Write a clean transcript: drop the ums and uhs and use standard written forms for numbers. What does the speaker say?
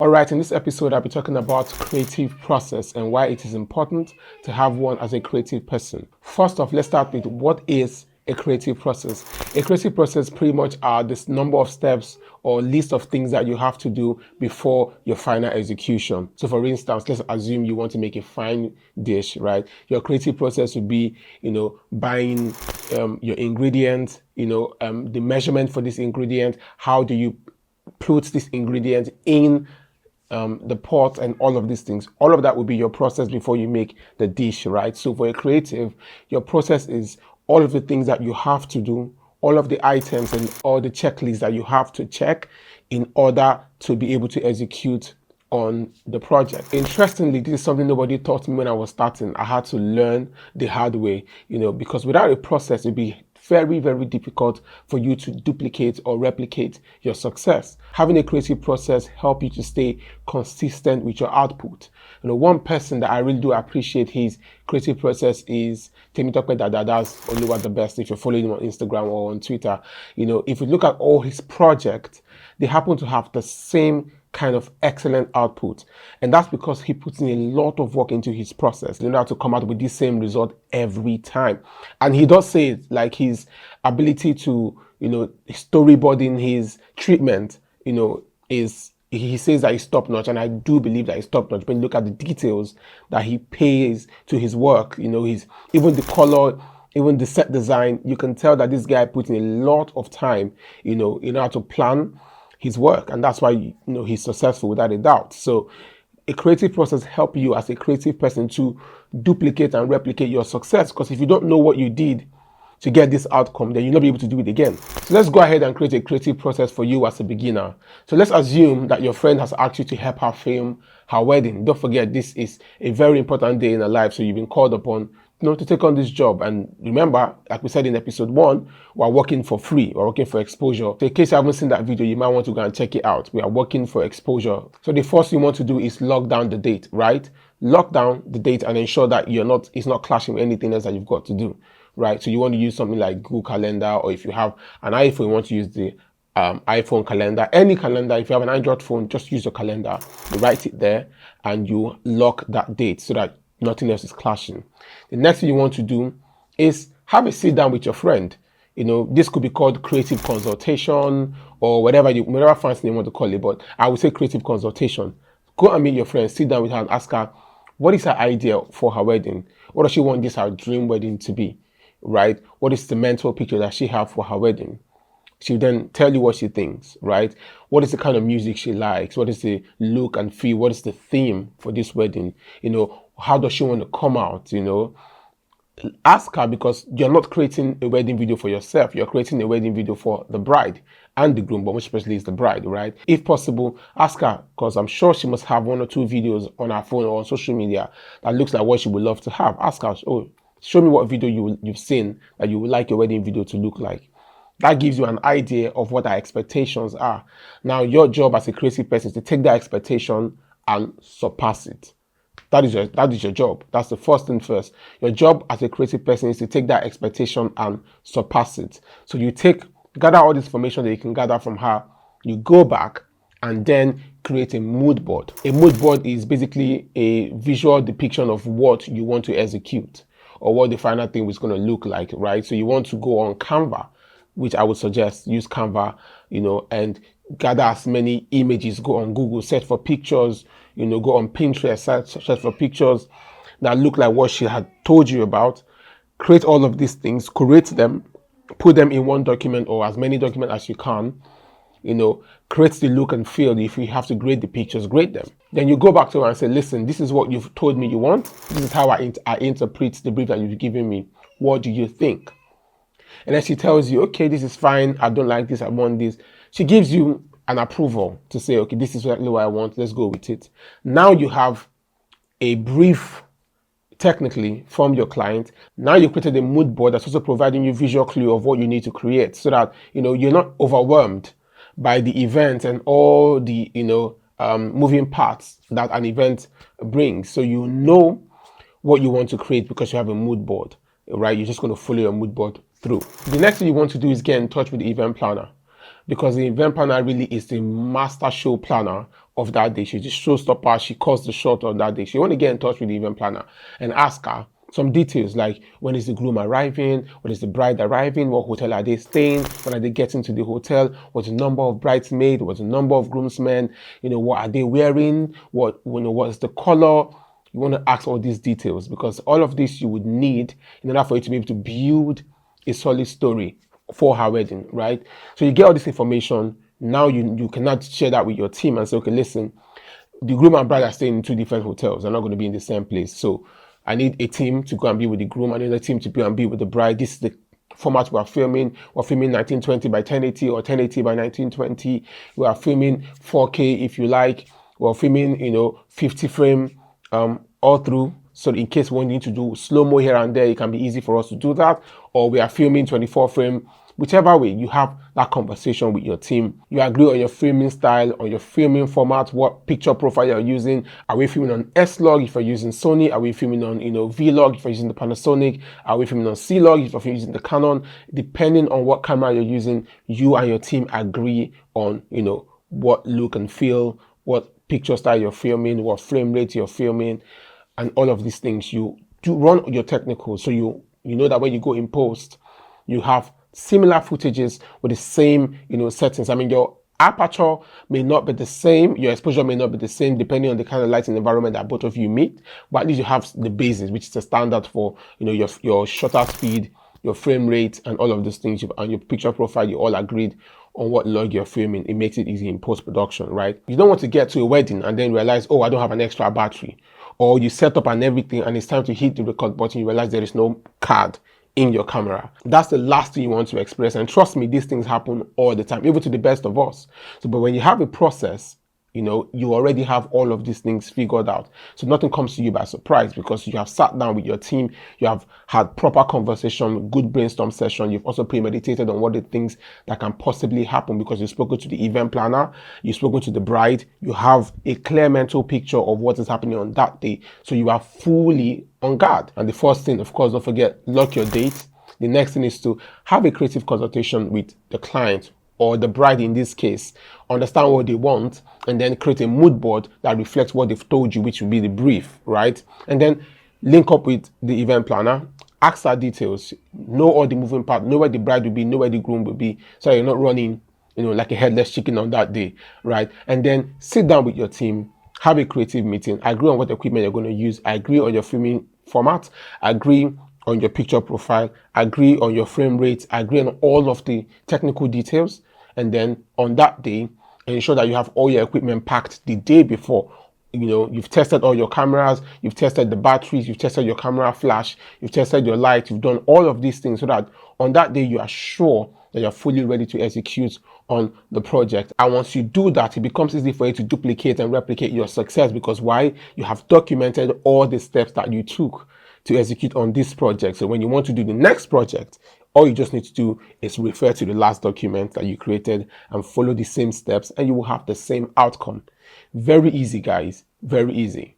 Alright, in this episode, I'll be talking about creative process and why it is important to have one as a creative person. First off, let's start with what is a creative process. A creative process pretty much are this number of steps or list of things that you have to do before your final execution. So for instance, let's assume you want to make a fine dish, right? Your creative process would be, buying your ingredients, the measurement for this ingredient. How do you put this ingredient in the pot and all of these things? All of that will be your process before you make the dish, right? So for a creative, your process is all of the things that you have to do, all of the items and all the checklists that you have to check in order to be able to execute on the project. Interestingly, this is something nobody taught me when I was starting. I had to learn the hard way, because without a process, it'd be very, very difficult for you to duplicate or replicate your success. Having a creative process helps you to stay consistent with your output. One person that I really do appreciate his creative process is Temitope Dadada's Oluwa the Best. If you're following him on Instagram or on Twitter, if you look at all his projects, they happen to have the same kind of excellent output, and that's because he puts in a lot of work into his process in order to come out with the same result every time. And he does say it, like his ability to storyboarding his treatment is, he says that it's top notch, and I do believe that it's top notch. When you look at the details that he pays to his work, his even the color, even the set design, you can tell that this guy puts in a lot of time in order to plan his work, and that's why he's successful without a doubt. So a creative process helps you as a creative person to duplicate and replicate your success, because if you don't know what you did to get this outcome, then you'll not be able to do it again. So let's go ahead and create a creative process for you as a beginner. So let's assume that your friend has asked you to help her film her wedding. Don't forget, this is a very important day in her life, so you've been called upon to take on this job. And remember, like we said in episode 1, we're working for free. We're working for exposure. So in case you haven't seen that video, you might want to go and check it out. We are working for exposure. So the first thing you want to do is lock down the date, right? Lock down the date and ensure that it's not clashing with anything else that you've got to do, right? So you want to use something like Google Calendar, or if you have an iPhone, you want to use the iPhone calendar, any calendar. If you have an Android phone, just use your calendar. You write it there and you lock that date so that nothing else is clashing. The next thing you want to do is have a sit down with your friend. This could be called creative consultation or whatever fancy name you want to call it, but I would say creative consultation. Go and meet your friend, sit down with her and ask her, what is her idea for her wedding? What does she want her dream wedding to be, right? What is the mental picture that she has for her wedding? She'll then tell you what she thinks, right? What is the kind of music she likes? What is the look and feel? What is the theme for this wedding? How does she want to come out? Ask her, because you're not creating a wedding video for yourself. You're creating a wedding video for the bride and the groom, but most especially is the bride, right? If possible, ask her, because I'm sure she must have 1 or 2 videos on her phone or on social media that looks like what she would love to have. Ask her, show me what video you've seen that you would like your wedding video to look like. That gives you an idea of what our expectations are. Now, your job as a creative person is to take that expectation and surpass it. That is your job. That's the first thing first. Your job as a creative person is to take that expectation and surpass it. So you gather all this information that you can gather from her, you go back and then create a mood board. A mood board is basically a visual depiction of what you want to execute or what the final thing is going to look like, right? So you want to go on Canva, which I would suggest use Canva, and gather as many images. Go on Google, search for pictures, go on Pinterest, search for pictures that look like what she had told you about. Create all of these things, curate them, put them in one document or as many documents as you can. Create the look and feel. If you have to grade the pictures, grade them. Then you go back to her and say, listen, this is what you've told me you want. This is how I interpret the brief that you've given me. What do you think? And then she tells you, okay, this is fine. I don't like this. I want this. She gives you an approval to say, okay, this is exactly what I want. Let's go with it. Now you have a brief, technically, from your client. Now you've created a mood board that's also providing you visual clue of what you need to create, so that, you're not overwhelmed by the event and all the, moving parts that an event brings. So you know what you want to create because you have a mood board, right? You're just going to follow your mood board through. The next thing you want to do is get in touch with the event planner, because the event planner really is the master show planner of that day. She's the showstopper. She calls the shot on that day. So you want to get in touch with the event planner and ask her some details like when is the groom arriving, when is the bride arriving, what hotel are they staying, when are they getting to the hotel, what's the number of bridesmaids, what's the number of groomsmen, what are they wearing, what is the color. You want to ask all these details because all of this you would need in order for you to be able to build a solid story for her wedding, right? So you get all this information. Now you cannot share that with your team and say, okay, listen, the groom and bride are staying in two different hotels. They're not going to be in the same place. So I need a team to go and be with the groom. I need a team to go and be with the bride. This is the format we're filming. We're filming 1920 by 1080 or 1080 by 1920. We are filming 4K if you like. We're filming, 50 frame all through. So in case we need to do slow-mo here and there, it can be easy for us to do that. Or we are filming 24 frame. Whichever way, you have that conversation with your team. You agree on your filming style, on your filming format, what picture profile you're using. Are we filming on S-Log if you're using Sony? Are we filming on, V-Log if you're using the Panasonic? Are we filming on C-Log if you're using the Canon? Depending on what camera you're using, you and your team agree on, what look and feel, what picture style you're filming, what frame rate you're filming, and all of these things. You do run your technicals, so you know that when you go in post, you have similar footages with the same settings. I mean, your aperture may not be the same, your exposure may not be the same depending on the kind of lighting environment that both of you meet, but at least you have the basis, which is the standard for your shutter speed, your frame rate, and all of those things. And your picture profile, you all agreed on what log you're filming. It makes it easy in post-production, right? You don't want to get to a wedding and then realize, oh, I don't have an extra battery, or you set up and everything and it's time to hit the record button, you realize there is no card in your camera. That's the last thing you want to express. And trust me, these things happen all the time, even to the best of us. So, but when you have a process, you already have all of these things figured out. So nothing comes to you by surprise because you have sat down with your team, you have had proper conversation, good brainstorm session. You've also premeditated on what the things that can possibly happen because you've spoken to the event planner, you've spoken to the bride, you have a clear mental picture of what is happening on that day. So you are fully on guard. And the first thing, of course, don't forget, lock your date. The next thing is to have a creative consultation with the client or the bride in this case, understand what they want, and then create a mood board that reflects what they've told you, which will be the brief, right? And then link up with the event planner, ask her details, know all the moving parts, know where the bride will be, know where the groom will be, so you're not running, like a headless chicken on that day, right? And then sit down with your team, have a creative meeting, agree on what equipment you're going to use, agree on your filming format, agree on your picture profile, agree on your frame rate, agree on all of the technical details. And then on that day, ensure that you have all your equipment packed the day before. You've tested all your cameras, you've tested the batteries, you've tested your camera flash, you've tested your light, you've done all of these things so that on that day you are sure that you're fully ready to execute on the project. And once you do that, it becomes easy for you to duplicate and replicate your success because why? You have documented all the steps that you took to execute on this project. So when you want to do the next project, all you just need to do is refer to the last document that you created and follow the same steps and you will have the same outcome. Very easy, guys. Very easy.